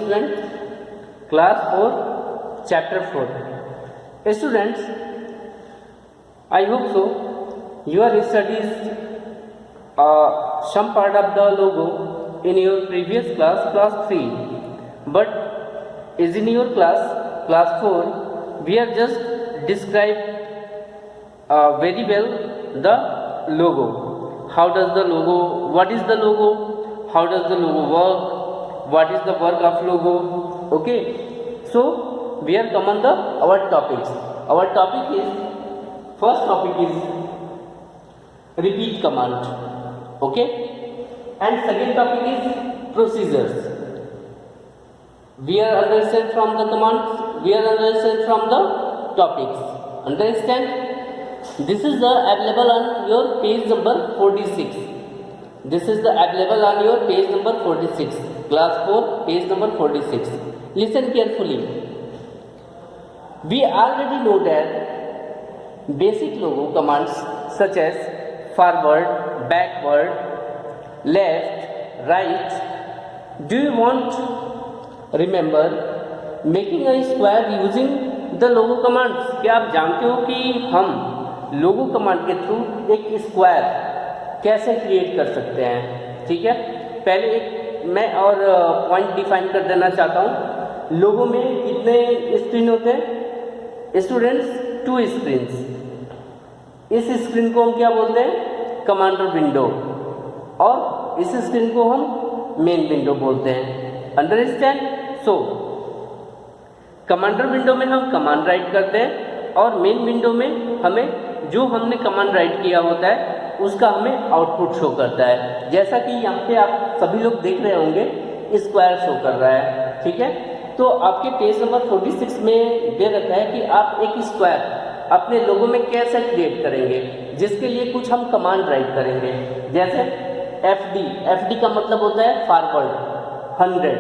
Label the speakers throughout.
Speaker 1: students? Class 4, chapter 4. Students, I hope so you are studies some part of the logo in your previous class, class 3, but is in your class 4, we are just describe very well the logo. How does the logo, what is the logo, how does the logo work, what is the work of logo. Okay, so we are come on the our topics. Our topic is, first topic is repeat command. Okay, and second topic is procedures. We are understand from the commands, we are understand from the topics. Understand? This is the available on your page number 46. This is the available on your page number 46. Class 4, page number 46. Listen carefully. We already know that basic logo commands such as forward, backward, left, right. Do you want to remember making a square using the logo commands? क्या आप जानते हो कि हम लोगो command के through एक square कैसे create कर सकते हैं? ठीक है, पहले एक मैं और पॉइंट डिफाइन कर देना चाहता हूँ. लोगो में कितने स्क्रीन होते हैं स्टूडेंट्स? 2 स्क्रीन्स. इस स्क्रीन को हम क्या बोलते हैं? Commander window. और इस स्क्रीन को हम मेन विंडो बोलते हैं. अंडरस्टैंड? सो कमांडर विंडो में हम कमांड राइट करते हैं और मेन विंडो में हमें जो हमने कमांड राइट किया होता है उसका हमें आउटपुट शो करता है. जैसा कि यहाँ पे आप सभी लोग देख रहे होंगे स्क्वायर शो कर रहा है. ठीक है, तो आपके पेज नंबर 46 में दे रखा है कि आप एक स्क्वायर अपने लोगो में कैसे क्रिएट करेंगे, जिसके लिए कुछ हम कमांड राइट करेंगे. जैसे FD का मतलब होता है फॉरवर्ड 100.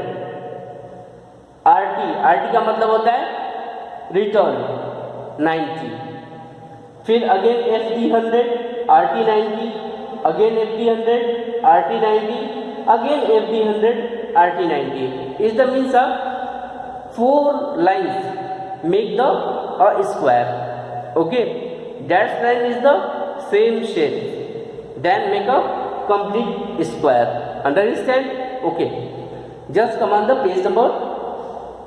Speaker 1: RT का मतलब होता है रिटर्न 90. फिर again FD 100, RT 90, again FD 100, RT 90, again FD 100, RT 90. Is the means of 4 lines make the a square. Okay, that line is the same shape, then make a complete square. Understand? Okay, just come on the page number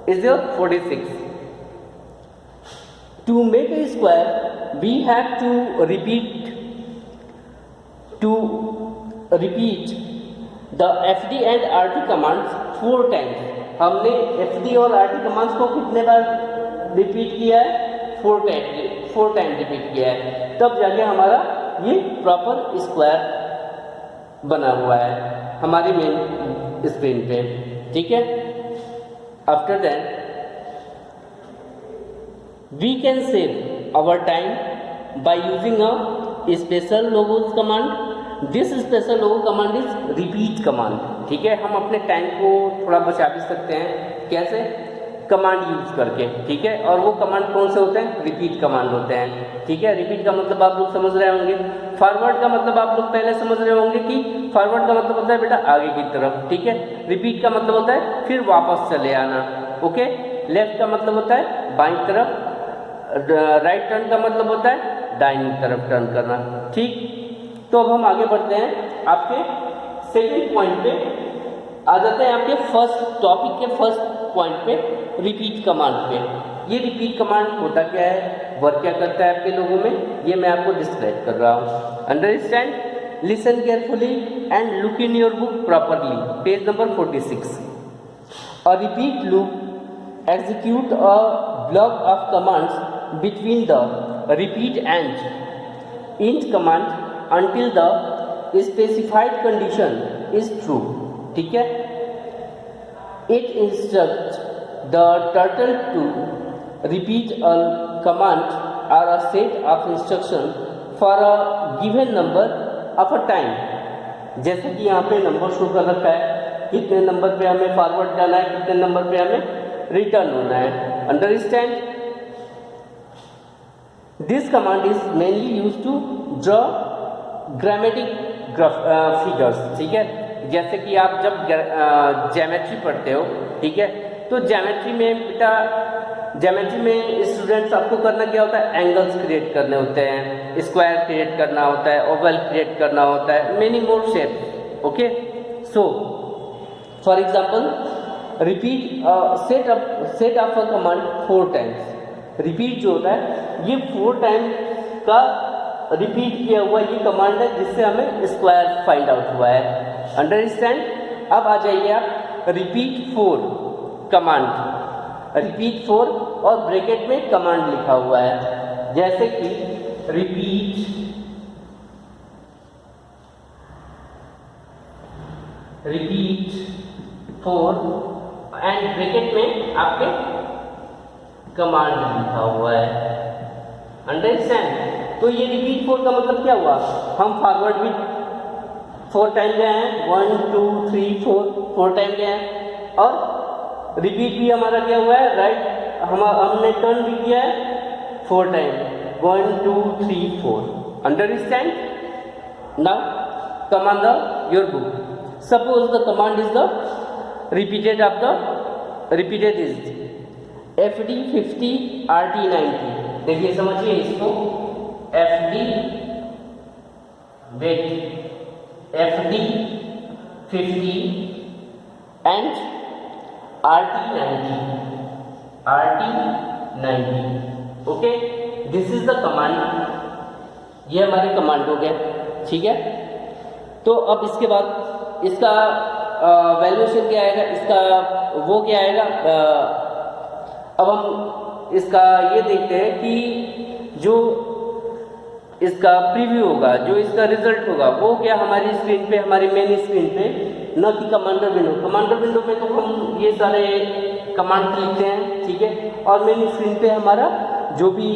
Speaker 1: is your 46. To make a square we have to repeat the FD and RT commands 4 times. हमने FD और RT commands को कितने बार repeat किया है? 4 time repeat किया है. तब जाके हमारा ये प्रॉपर स्क्वायर बना हुआ है हमारी मेन स्क्रीन पे. ठीक है, after that we can save our time by using a special logos command. This special logo command is repeat command. ठीक है, हम अपने टाइम को थोड़ा बचा भी सकते हैं. कैसे? कमांड यूज करके. ठीक है, और वो कमांड कौन से होते हैं? रिपीट कमांड होते हैं. ठीक है, रिपीट का मतलब आप लोग समझ रहे होंगे. फॉरवर्ड का मतलब आप लोग पहले समझ रहे होंगे कि फॉरवर्ड का मतलब होता है बेटा आगे की तरफ. ठीक है, रिपीट का मतलब होता है फिर वापस चले आना. ओके, लेफ्ट का मतलब होता है बाईं तरफ, राइट टर्न का मतलब होता है दाहिनी तरफ टर्न करना. ठीक, तो अब हम आगे बढ़ते हैं. आपके सेकंड पॉइंट पे आ जाते हैं. आपके फर्स्ट टॉपिक के फर्स्ट पॉइंट पे रिपीट कमांड पे. ये रिपीट कमांड होता क्या है, वर्क क्या करता है आपके लोगों में, ये मैं आपको डिस्क्राइब कर रहा हूँ. Understand? Listen carefully and look in your book properly. Page number 46. A repeat loop execute a block of commands between the repeat and int command until the specified condition is true. ठीक है, it instructs the turtle to repeat a command or a set of instruction for a given number of a time. जैसे कि यहाँ पे number show कर रखा है, कितने नंबर पे हमें फॉरवर्ड जाना है, कितने नंबर पे हमें रिटर्न होना है. Understand? This command is mainly use to draw ग्रामेटिक फिगर्स. ठीक है, जैसे कि आप जब ज्योमेट्री पढ़ते हो, ठीक है, तो ज्योमेट्री में बेटा, ज्योमेट्री में स्टूडेंट्स आपको करना क्या होता है, एंगल्स क्रिएट करने होते हैं, स्क्वायर क्रिएट करना होता है, ओवल क्रिएट करना होता है, many more shapes. Okay, so for example repeat set of a command 4 times. Repeat जो होता है ये 4 टाइम्स का रिपीट किया हुआ ये कमांड है जिससे हमें स्क्वायर फाइंड आउट हुआ है। अंडरस्टैंड। अब आ जाइए आप रिपीट 4 कमांड, रिपीट 4 और ब्रैकेट में कमांड लिखा हुआ है, जैसे कि रिपीट रिपीट 4 एंड ब्रैकेट में आपके कमांड लिखा हुआ है। अंडरस्टैंड। तो ये रिपीट 4 का मतलब क्या हुआ, हम फॉरवर्ड भी 4 टाइम गए हैं, 1 2 3 4 टाइम गए हैं, और रिपीट भी हमारा क्या हुआ है, राइट हमने टर्न भी किया है 4 time, 1 2 3 4। Understand. Now come on the your book. Suppose the command is the repeated is FD 50 RT 90। देखिए समझिए इसको, FD 50 and RT 90। Okay, this is the command. ये हमारे कमांड हो गया, ठीक है। तो अब इसके बाद इसका वैल्यूएशन क्या आएगा, इसका वो क्या आएगा, अब हम इसका ये देखते हैं कि जो इसका प्रीव्यू होगा, जो इसका रिजल्ट होगा वो क्या हमारी स्क्रीन पे, हमारी मेन स्क्रीन पे, न कि कमांडर विंडो। कमांडर विंडो में तो हम ये सारे कमांड लिखते हैं, ठीक है, और मेन स्क्रीन पे हमारा जो भी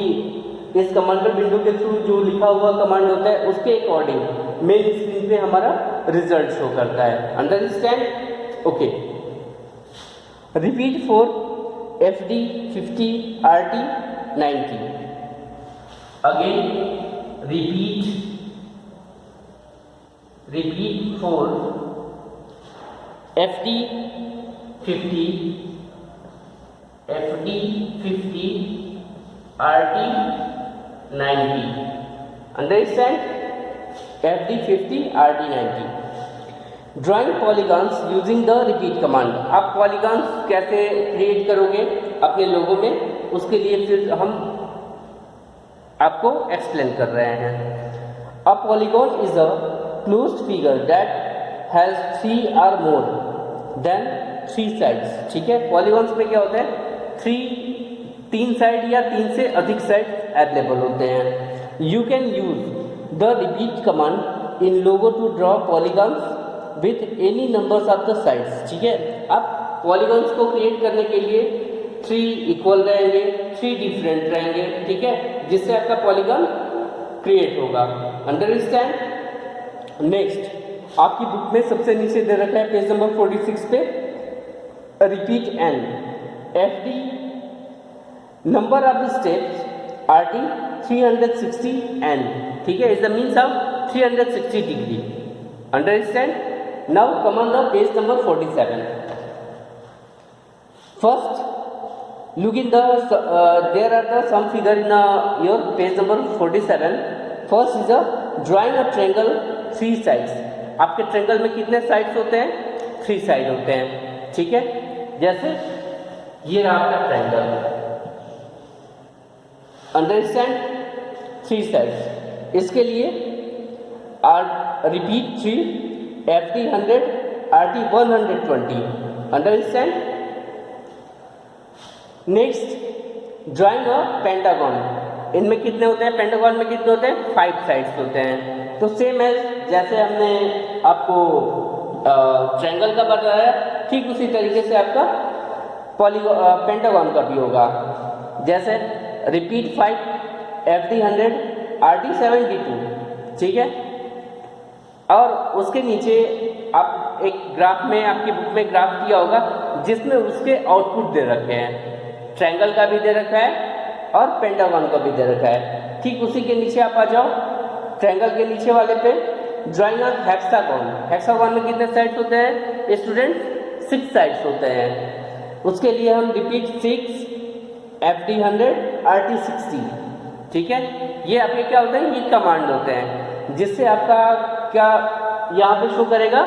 Speaker 1: इस कमांडर विंडो के थ्रू जो लिखा हुआ कमांड होता है उसके अकॉर्डिंग मेन स्क्रीन पे हमारा रिजल्ट शो करता है। Understand. Okay, repeat 4 FD 50 RT 90। Again repeat 4 FD 50 RT 90। Understand? FD 50 RT 90। Drawing polygons using the repeat command. आप पॉलीगॉन्स कैसे क्रिएट करोगे अपने लोगों में, उसके लिए फिर हम आपको एक्सप्लेन कर रहे हैं। A polygon is a closed figure that has 3 or more than 3 sides. ठीक है, पॉलीगॉन्स में क्या होता है, 3 साइड या 3 से अधिक साइड अवेलेबल होते हैं। You can use the repeat command in logo to draw polygons with any numbers of the sides. ठीक है, अब पॉलीगॉन्स को क्रिएट करने के लिए 3 इक्वल रहेंगे, 3 डिफरेंट रहेंगे, ठीक है, जिससे आपका पॉलीगॉन क्रिएट होगा। अंडरस्टैंड। नेक्स्ट, आपकी बुक में सबसे नीचे दे रखा है पेज नंबर 46 पे, repeat N FD number of the steps RT 360 N। ठीक है, is the means of 360 degree. Understand. Now come on the page number 47। First look in the there are the some figure in your page number 47. first is a drawing a triangle 3 sides। आपके triangle में कितने sides होते हैं, 3 side होते हैं। ठीक है, जैसे ये रहा आपका ट्रायंगल। Understand, 3 sides. इसके लिए repeat 3 FD 100 RT 120। Understand. Next, drawing अ पेंटागन। इनमें कितने होते हैं, पेंटागन में कितने होते हैं, 5 साइड्स होते हैं। तो सेम है जैसे हमने आपको ट्रायंगल का बताया, ठीक उसी तरीके से आपका पेंटागन का भी होगा। जैसे रिपीट 5 FD 100 RT 72। ठीक है, और उसके नीचे आप एक ग्राफ में, आपकी बुक में ग्राफ दिया होगा जिसमें उसके आउटपुट दे रखे हैं, ट्रायंगल का भी दे रखा है और पेंटागन का भी दे रखा है। ठीक उसी के नीचे आप आ जाओ, ट्रायंगल के नीचे वाले पे ड्राइंग अ हेक्सागन। हेक्सागन में कितने साइड्स होते हैं स्टूडेंट, 6 साइड्स होते हैं। उसके लिए हम रिपीट 6 FD 100 RT 60, ठीक है। ये आपके क्या होते हैं, ये कमांड होते हैं, जिससे आपका क्या यहाँ पे शो करेगा,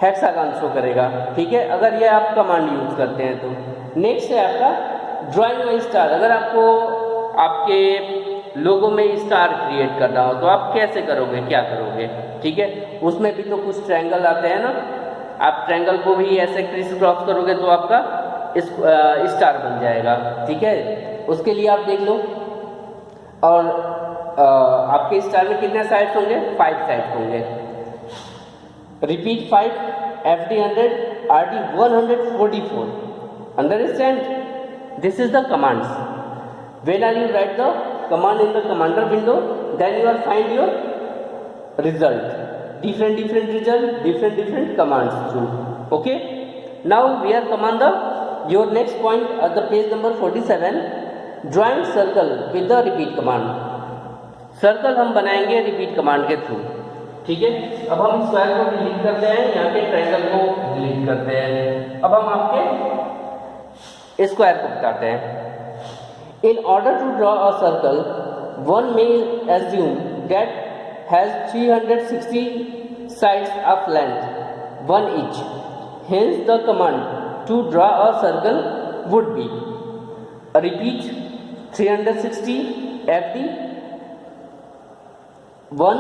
Speaker 1: हेक्सागन शो करेगा, ठीक है, अगर ये आप कमांड यूज करते हैं तो। नेक्स्ट है आपका ड्राइंग में स्टार। अगर आपको आपके लोगो में स्टार क्रिएट करना हो तो आप कैसे करोगे, क्या करोगे, ठीक है। उसमें भी तो कुछ ट्रायंगल आते हैं ना, आप ट्रायंगल को भी ऐसे क्रिस क्रॉस करोगे तो आपका स्टार बन जाएगा, ठीक है। उसके लिए आप देख लो, और आपके स्टार में कितने साइड्स होंगे, 5 साइड्स होंगे। Repeat 5 FD 100 RT 144. Understand? This is the commands. When are you write the command in the commander window, then you will find your result. Different result, different commands through. Okay. Now we are command the your next point at the page number 47. Drawing circle with the repeat command. Circle हम बनाएंगे repeat command के through, ठीक है। अब हम square को delete करते हैं, यहाँ के ट्रायंगल को डिलीट करते हैं। अब हम आपके स्क्वायर को बताते हैं। In order to draw a circle, one may assume that has 360 sides of length, 1 each. Hence the command to draw a circle would be repeat 360 FD 1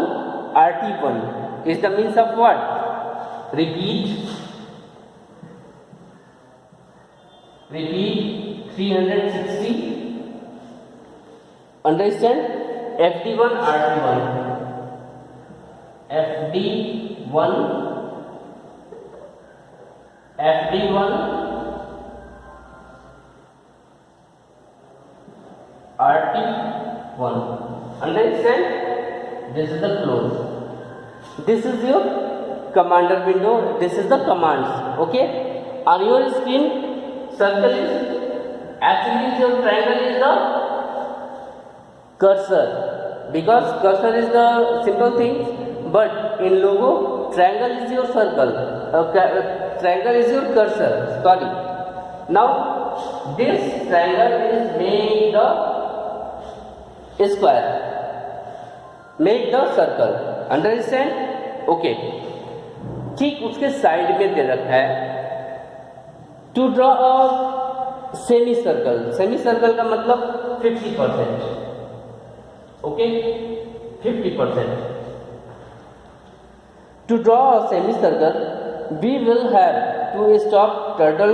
Speaker 1: RT1 is the means of what? Repeat 360. Understand? FD1 RT1. FD1 RT1. Understand? This is the close. This is your commander window. This is the commands. Okay. On your screen, circle is actually your triangle is the cursor, because cursor is the simple thing. But in logo, triangle is your circle. Triangle is your cursor. Sorry. Now this triangle is made the square. Make the circle. Understand? Okay. ठीक उसके side में दे रखा है to draw a semi circle. Semi circle का मतलब 50%, okay, 50%। To draw a semi circle we will have to stop turtle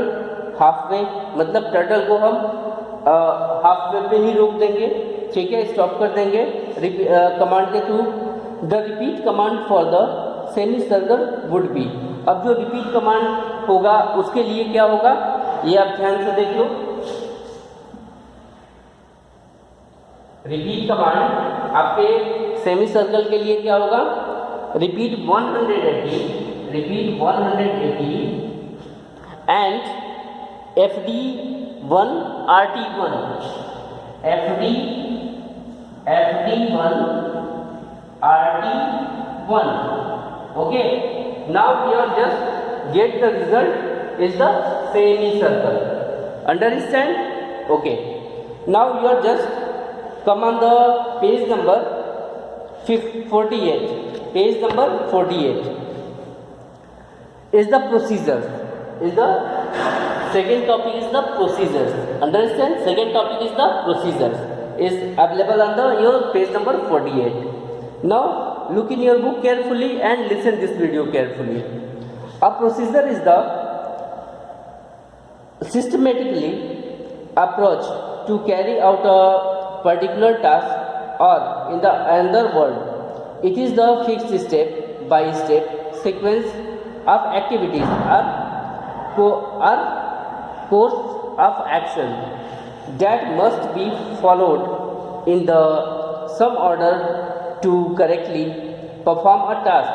Speaker 1: half way, मतलब turtle को हम हाफ वे पे ही रोक देंगे, ठीक है, स्टॉप कर देंगे कमांड के through. The repeat command for the semi circle would be. अब जो रिपीट कमांड होगा उसके लिए क्या होगा, ये आप ध्यान से देख लो। रिपीट कमांड आपके सेमी सर्कल के लिए क्या होगा, repeat 180 and FD1 RT1 FD1 RT1. Okay, now you are just get the result is the semicircle. Understand? Okay, now you are just come on the page number 48. Page number 48 is the procedures. Is the second topic is the procedures. Understand? Second topic is the procedures. Is available on the your page number 48. Now look in your book carefully and listen this video carefully. A procedure is the systematically approach to carry out a particular task, or in the another word, it is the fixed step by step sequence of activities or course of action that must be followed in the some order to correctly perform a task.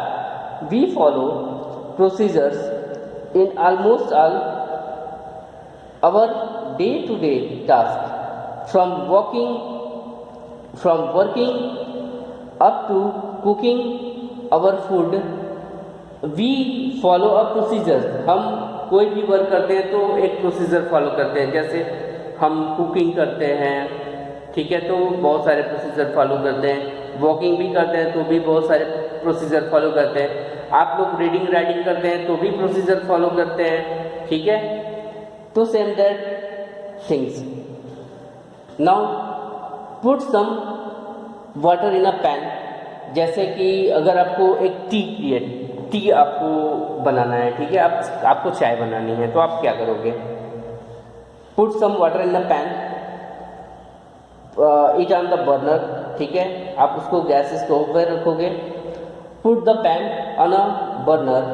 Speaker 1: We follow procedures in almost all our day-to-day tasks, from working up to cooking our food. We follow a procedures. हम कोई भी work करते हैं तो एक procedure follow करते हैं, जैसे हम कुकिंग करते हैं, ठीक है, तो बहुत सारे प्रोसीजर फॉलो करते हैं, वॉकिंग भी करते हैं तो भी बहुत सारे प्रोसीजर फॉलो करते हैं, आप लोग रीडिंग राइटिंग करते हैं तो भी प्रोसीजर फॉलो करते हैं, ठीक है। तो same that things. Now put some water in a pan, जैसे कि अगर आपको एक टी आपको बनाना है, ठीक है, आपको चाय बनानी है, तो आप क्या करोगे? Put some water in a pan, it on the burner, ठीक है, आप उसको गैस स्टोव पर रखोगे। Put the pan on a burner,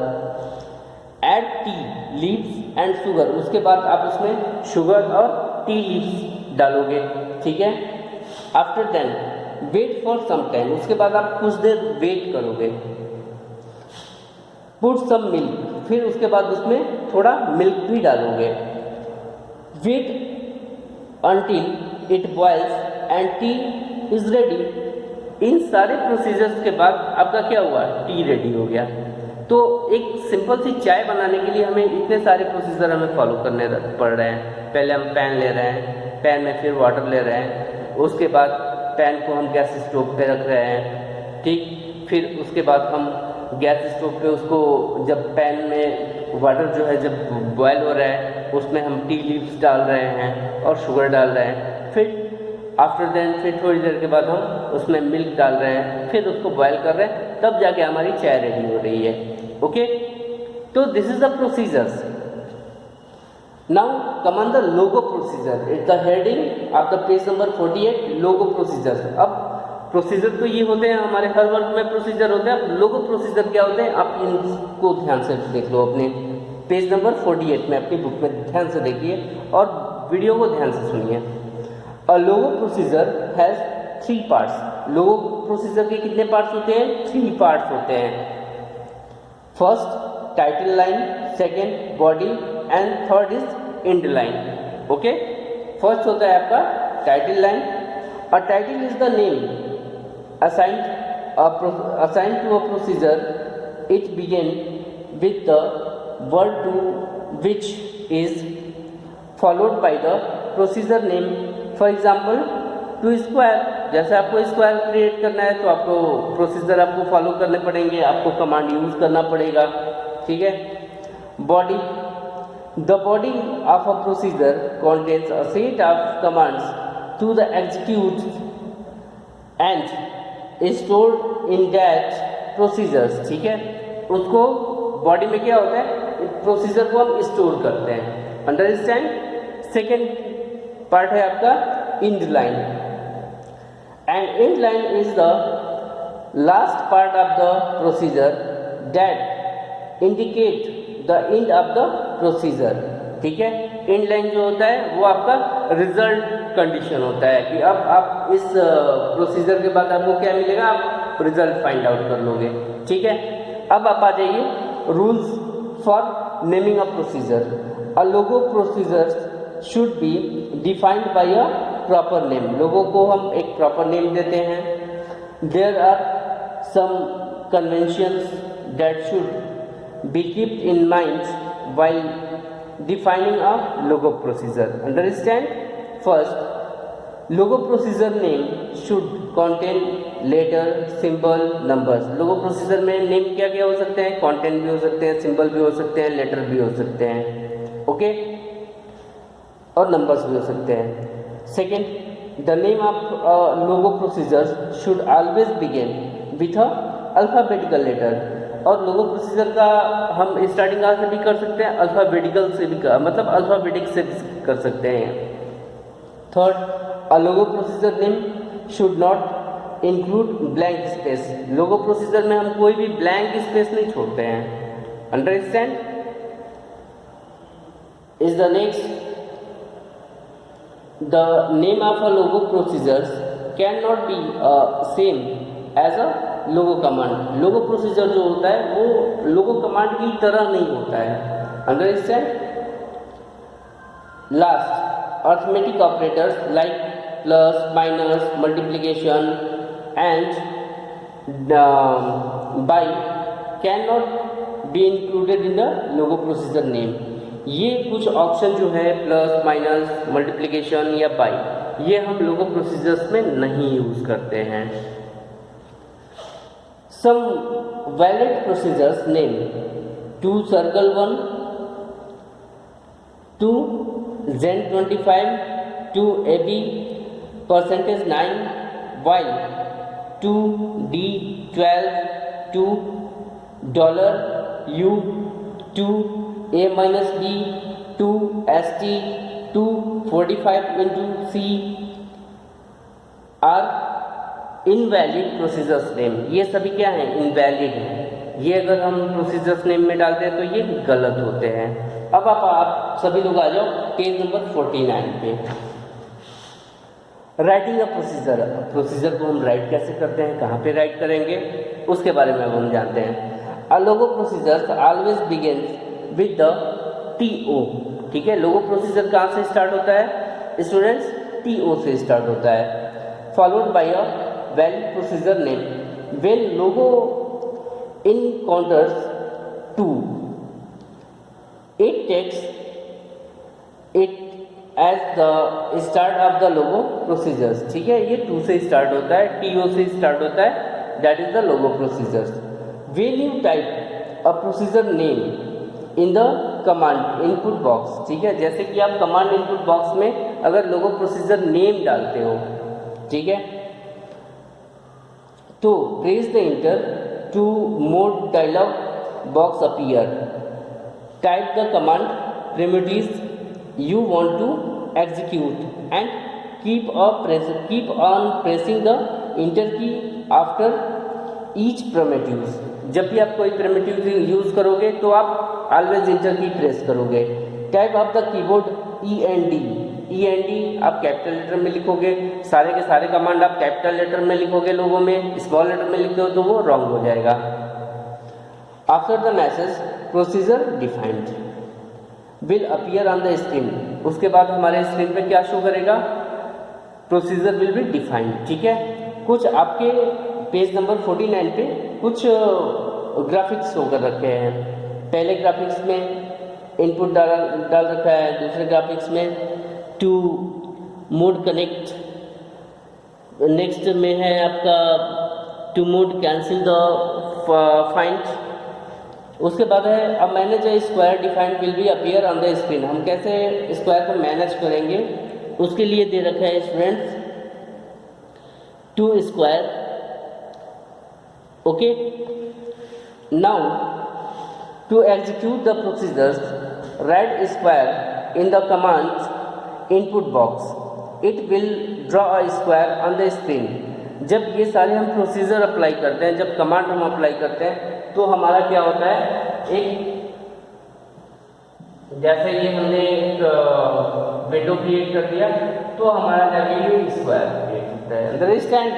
Speaker 1: add tea leaves and sugar, उसके बाद आप उसमें शुगर और टी लीव्स डालोगे, ठीक है। After then wait for some time, उसके बाद आप कुछ देर वेट करोगे। पुट सम मिल्क, फिर उसके बाद उसमें थोड़ा मिल्क भी डालोगे। Wait until it boils and tea is ready. इन सारे प्रोसीजर्स के बाद आपका क्या हुआ? टी रेडी हो गया। तो एक सिंपल सी चाय बनाने के लिए हमें इतने सारे प्रोसीजर हमें फॉलो करने पड़ रहे हैं। पहले हम पैन ले रहे हैं, पैन में फिर वाटर ले रहे हैं, उसके बाद पैन को हम गैस स्टोव पे रख रहे हैं, ठीक। फिर उसके बाद हम गैस स्टोव पे उसको, जब पैन में वाटर जो है जब बॉयल हो रहा है, उसमें हम टी लीव्स डाल रहे हैं और शुगर डाल रहे हैं। फिर आफ्टर देन फिर थोड़ी देर के बाद हम उसमें मिल्क डाल रहे हैं, फिर उसको बॉयल कर रहे हैं, तब जाके हमारी चाय रेडी हो रही है। ओके, तो this is the procedures. Now come on the logo procedure, it the heading of the page number 48, logo procedure. अब प्रोसीजर तो ये होते हैं, हमारे हर वर्क में प्रोसीजर होते हैं। अब लोगो प्रोसीजर क्या होते हैं, आप इनको ध्यान से देख लो अपने पेज नंबर 48 में, अपनी बुक में ध्यान से देखिए और वीडियो को ध्यान से सुनिए। A logo procedure has 3 parts. Logo procedure के कितने पार्ट्स होते हैं? 3 पार्ट्स होते हैं। First title line, second body and third is end line. Okay, first होता है आपका title line. A title is the name assigned to a procedure. It begin with the word to which is followed by the procedure name. For example, to square, जैसे आपको square create करना है तो आपको procedure आपको follow करने पड़ेंगे, आपको कमांड यूज करना पड़ेगा, ठीक है। Body, the body of a procedure contains a set of commands to the execute and stored in that procedures, ठीक है। उसको बॉडी में क्या होता है, प्रोसीजर को हम स्टोर करते हैं। अंडरस्टैंड। सेकेंड पार्ट है आपका and line, and and line is the last part of the procedure that indicate the end of the procedure, ठीक है। एंड लाइन जो होता है वो आपका रिजल्ट कंडीशन होता है कि अब आप इस प्रोसीजर के बाद आपको क्या मिलेगा, आप रिजल्ट फाइंड आउट कर लोगे, ठीक है। अब आप आ जाइए rules for naming a procedure. A logo procedure should be defined by a proper name. लोगों को हम एक प्रॉपर नेम देते हैं। There are some conventions that should be keeped in mind while defining a logo procedure. Understand? First, logo procedure name should contain letter, symbol, numbers. logo procedure में name क्या क्या हो सकते हैं? कंटेंट भी हो सकते हैं, सिंबल भी हो सकते हैं, लेटर भी हो सकते हैं, ओके, और नंबर्स भी हो सकते हैं। Second, the name of logo procedure should always begin with a alphabetical letter. और लोगो प्रोसीजर का हम स्टार्टिंग कहाँ से भी कर सकते हैं? अल्फाबेटिकल से भी मतलब अल्फाबेटिक से भी कर सकते हैं। Third, a logo procedure name should not include blank space. Logo procedure में हम कोई भी ब्लैंक स्पेस नहीं छोड़ते हैं। Understand? Is the next, the name of a logo procedure can not be same as a logo command. Logo procedure जो होता है वो लोगो कमांड की तरह नहीं होता है। Understand? Last, arithmetic operators like plus, minus, multiplication and by can not be included in the logo procedure name. ये कुछ ऑप्शन जो है प्लस माइनस मल्टीप्लिकेशन या बाई, ये हम लोगों प्रोसीजर्स में नहीं यूज करते हैं। Some valid procedures name to circle 1, to Zen25, to AB %9, Y, to D12, to $U, to A-B, to ST, to 45 into C are invalid procedures name. ये सभी क्या है? इनवैलिड है। ये अगर हम प्रोसीजर्स नेम में डालते हैं तो ये गलत होते हैं। अब आप सभी लोग आ जाओ पेज नंबर 49 पे। राइटिंग अ प्रोसीजर, प्रोसीजर को हम राइट कैसे करते हैं, कहाँ पे राइट करेंगे, उसके बारे में अब हम जानते हैं। A logo procedure always begins with the TO। ठीक है, लोगो प्रोसीजर कहाँ से स्टार्ट होता है स्टूडेंट्स? TO से स्टार्ट होता है। Followed by a valid procedure name when logo encounters 2, it takes it as the start of the logo procedures। ठीक है, ये 2 से स्टार्ट होता है, TO से स्टार्ट होता है, that is the logo procedures. When you type a procedure name in the command input box, ठीक है, जैसे कि आप कमांड इनपुट बॉक्स में अगर लोगो प्रोसीजर नेम डालते हो, ठीक है, तो press the enter to mode dialog box appear, type the command primitives you want to execute and keep on pressing the enter key after each primitives। जब भी आप कोई primitive यूज करोगे तो आप ऑलवेज इंटर की प्रेस करोगे। Type of the keyboard END आप कैपिटल लेटर में लिखोगे, सारे के सारे कमांड आप कैपिटल लेटर में लिखोगे, लोगों में स्मॉल लेटर में लिखते हो तो वो रॉन्ग हो जाएगा। After the message procedure defined will appear on the screen, उसके बाद हमारे स्क्रीन पे क्या शो करेगा? Procedure will be defined. ठीक है, कुछ आपके पेज नंबर 49 पे कुछ ग्राफिक्स शो कर रखे हैं। पहले ग्राफिक्स में इनपुट डाल रखा है, दूसरे ग्राफिक्स में टू मोड कनेक्ट, नेक्स्ट में है आपका to mode cancel the find, उसके बाद है अब manage a square defined will be appear on the screen. हम कैसे स्क्वायर को मैनेज करेंगे उसके लिए दे रखा है students to square. Okay, now to execute the procedures write square in the commands input box, it will draw a square on the screen. जब ये सारे हम प्रोसीजर अप्लाई करते हैं, जब कमांड हम अप्लाई करते हैं तो हमारा क्या होता है, एक जैसे ये हमने एक विंडो क्रिएट कर दिया तो हमारा जाके ये स्क्वायर क्रिएट होता है। Understand?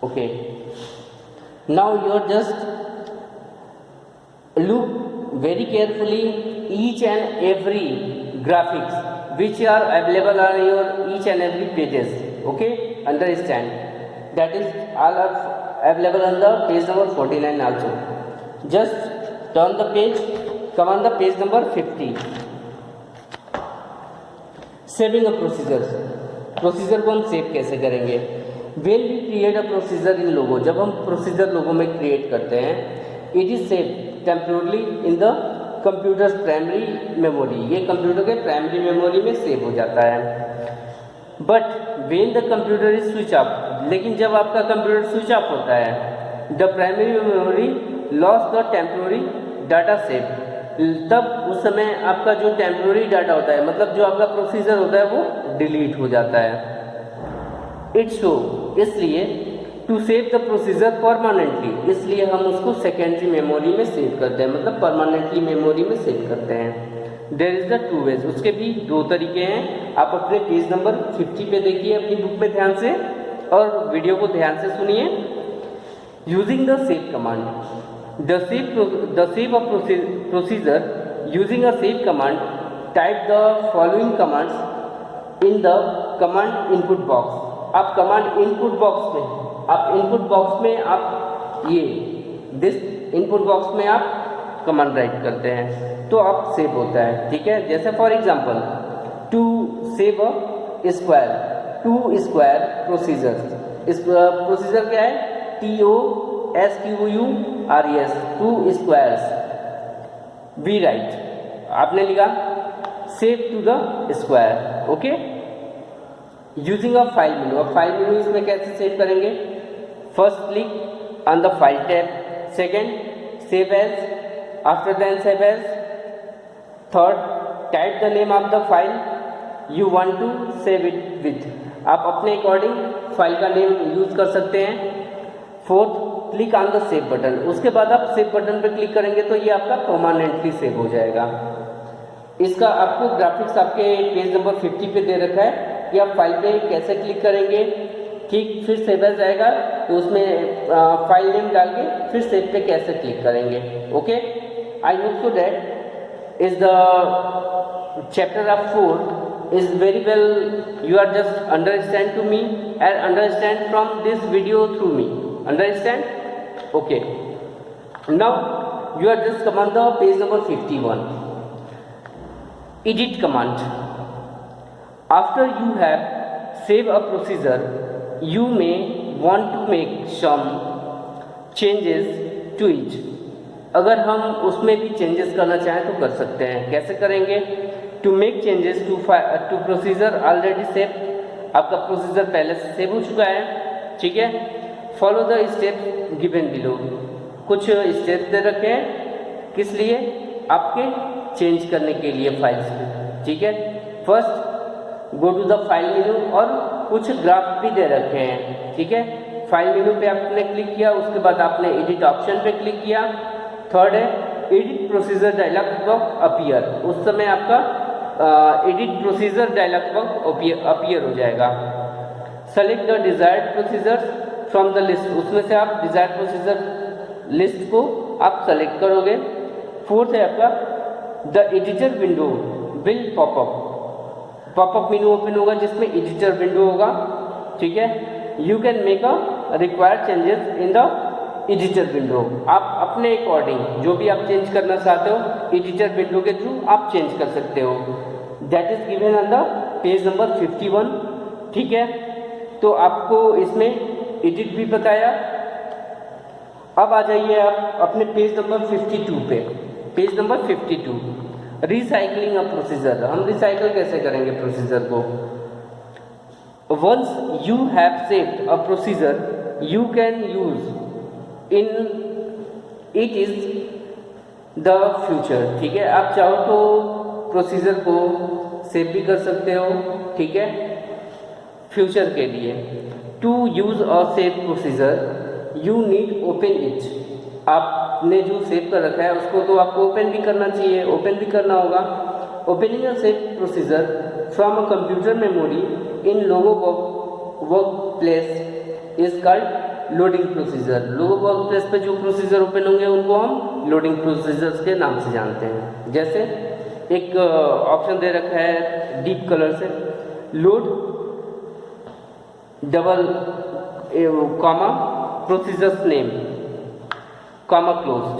Speaker 1: Okay, now you are just look very carefully each and every graphics which are available on your each and every pages. Okay, understand? That is all are available on the page number 49 also. Just turn the page, come on the page number 50. Saving a procedures, procedure को हम save कैसे करेंगे? When we create a procedure in logo, जब हम procedure लोगो में create करते हैं, it is saved temporarily in the computer primary memory, ये कंप्यूटर के प्राइमरी मेमोरी में सेव हो जाता है। But when the computer is switch off, लेकिन जब आपका कंप्यूटर स्विच ऑफ होता है, the primary memory loss the temporary data save, तब उस समय आपका जो टेम्पोररी डाटा होता है, मतलब जो आपका प्रोसीजर होता है वो डिलीट हो जाता है। इट शो, इसलिए to save the procedure permanently, इसलिए हम उसको सेकेंडरी मेमोरी में सेव करते हैं, मतलब परमानेंटली मेमोरी में सेव करते हैं। There is the two ways, उसके भी दो तरीके हैं। आप अपने पेज नंबर 50 पे देखिए अपनी बुक में ध्यान से और वीडियो को ध्यान से सुनिए। Using the save command, the save of procedure using a save command, type the following commands in the command input box. आप कमांड इनपुट बॉक्स में, आप इनपुट बॉक्स में आप ये दिस इनपुट बॉक्स में आप कमांड राइट करते हैं तो आप सेव होता है, ठीक है। जैसे for example to save a square, to square procedure, इस प्रोसीजर क्या है, TOSQURES, to squares, we write, आपने लिखा save to the square, okay. Using a file menu, अब फाइल मेनू इसमें कैसे सेव करेंगे, first click on the file tab, second save as, after then save as, third type the name of the file you want to save it with, आप अपने according file का name use कर सकते हैं। Fourth click on the save button, उसके बाद आप save button पर क्लिक करेंगे तो ये आपका परमानेंटली सेव हो जाएगा। इसका आपको ग्राफिक्स आपके पेज नंबर 50 पे दे रखा है कि आप फाइल पे कैसे क्लिक करेंगे, ठीक, फिर सेव एज आएगा तो उसमें फाइल नेम डाल के फिर सेव पे कैसे क्लिक करेंगे, okay. I hope so that is the chapter of 4 is very well, you are just understand to me and understand from this video through me, understand, okay. Now you are just come on the page number 51, edit command. After you have save a procedure, you may want to make some changes to it. अगर हम उसमें भी changes करना चाहें तो कर सकते हैं, कैसे करेंगे, to make changes to procedure already save, आपका प्रोसीजर पहले से सेव हो चुका है, ठीक है। Follow the step given below, कुछ स्टेप दे रखे हैं किस लिए, आपके चेंज करने के लिए फाइल्स में, ठीक है। First go to the file menu और कुछ ग्राफ भी दे रखे हैं, ठीक है। फाइल मेनू पे आपने क्लिक किया, उसके बाद आपने एडिट ऑप्शन पे क्लिक किया। थर्ड है edit procedure dialog box appear, उस समय आपका edit procedure dialog box appear हो जाएगा। Select the desired procedure from the list, उसमें से आप डिजायर्ड प्रोसीजर लिस्ट को आप सेलेक्ट करोगे। फोर्थ है आपका the editor window will popup, popup menu open होगा जिसमें एडिटर विंडो होगा, ठीक है। You can make a required changes in the editor window, आप अपने अकॉर्डिंग जो भी आप चेंज करना चाहते हो एडिटर विंडो के थ्रू आप चेंज कर सकते हो। That is given on the page number 51, ठीक है। तो आपको इसमें एडिट भी बताया। अब आ जाइए आप अपने पेज नंबर 52 पे, page number 52, recycling a procedure. हम रिसाइकल कैसे करेंगे प्रोसीजर को, once you have saved a procedure you can use in it is the future, ठीक है। आप चाहो तो प्रोसीजर को सेव भी कर सकते हो, ठीक है, फ्यूचर के लिए। To use a save procedure you need open it, आपने जो सेव कर रखा है उसको तो आपको ओपन भी करना चाहिए, ओपन भी करना होगा। Opening a save procedure from a computer memory in logo work place is called loading procedure. Logo work place पे जो प्रोसीजर ओपन होंगे उनको हम लोडिंग प्रोसीजर्स के नाम से जानते हैं। जैसे एक ऑप्शन दे रखा है डीप कलर से, load double comma procedures name comma closed,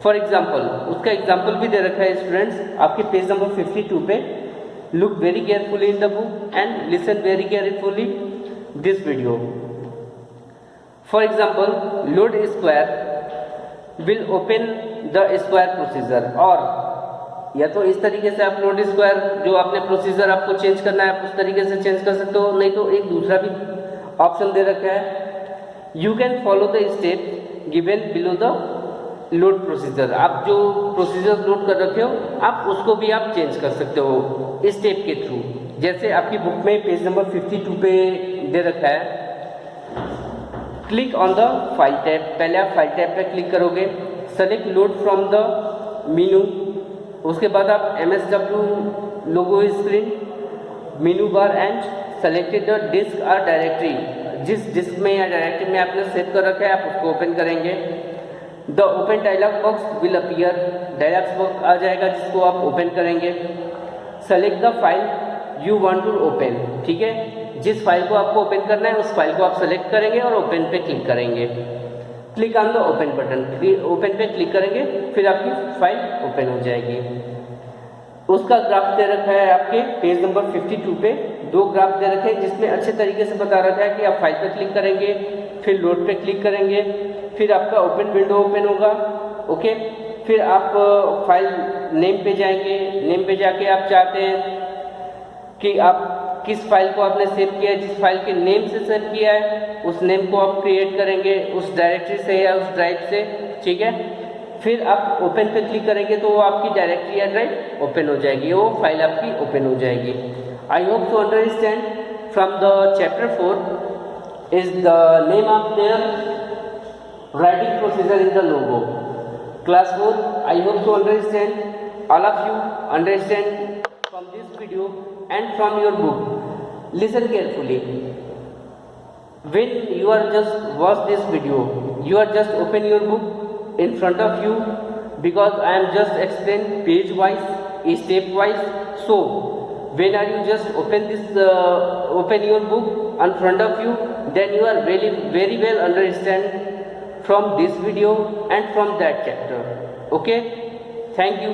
Speaker 1: for example. उसका एग्जाम्पल भी दे रखा है स्टूडेंट्स आपके पेज नंबर 52 पे। Look very carefully in the book and listen very carefully this video. For example load square will open the square procedure, और या तो इस तरीके से आप लोड स्क्वायर जो आपने प्रोसीजर आपको चेंज करना है आप उस तरीके से चेंज कर सकते हो, नहीं तो एक दूसरा भी ऑप्शन दे रखा है। You can follow the step given below the load procedure, आप जो प्रोसीजर लोड कर रखे हो आप उसको भी आप चेंज कर सकते हो स्टेप के थ्रू। जैसे आपकी बुक में पेज नंबर 52 पे दे रखा है click on the file tab, पहले आप फाइल टैब पे क्लिक करोगे, select load from the menu, उसके बाद आप MSW Logo screen menu bar and selected the disk और डायरेक्टरी, जिस डिस्क में या डायरेक्टरी में आपने सेव कर रखा है आप उसको ओपन करेंगे। The open dialog box will appear, dialog box आ जाएगा जिसको आप ओपन करेंगे। Select the file you want to open, ठीक है, जिस फाइल को आपको ओपन करना है उस फाइल को आप सेलेक्ट करेंगे और ओपन पे क्लिक करेंगे। Click on the open button, open पे क्लिक करेंगे फिर आपकी फाइल ओपन हो जाएगी। उसका ग्राफ दे रखा है आपके पेज नंबर 52 पे, 2 ग्राफ दे रखे हैं जिसमें अच्छे तरीके से बता रखा है कि आप फाइल पे क्लिक करेंगे, फिर लोड पे क्लिक करेंगे, फिर आपका ओपन विंडो ओपन होगा। ओके, फिर आप फाइल नेम पे जाएंगे, नेम पे जाके आप चाहते हैं कि आप किस फाइल को आपने सेव किया है, जिस फाइल के नेम से सेव किया है उस नेम को आप क्रिएट करेंगे उस डायरेक्टरी से या उस ड्राइव से, ठीक है। फिर आप ओपन पे क्लिक करेंगे तो वो आपकी डायरेक्टरी या ड्राइव ओपन हो जाएगी, वो फाइल आपकी ओपन हो जाएगी। I hope to understand from the chapter 4 is the name of their writing procedure in the Logo. Class 4, I hope to understand, all of you understand from this video and from your book. Listen carefully. When you are just watch this video, you are just open your book in front of you because I am just explain page wise, step wise. So when are you just open this, open your book in front of you, then you are really very well understand from this video and from that chapter. Okay, thank you.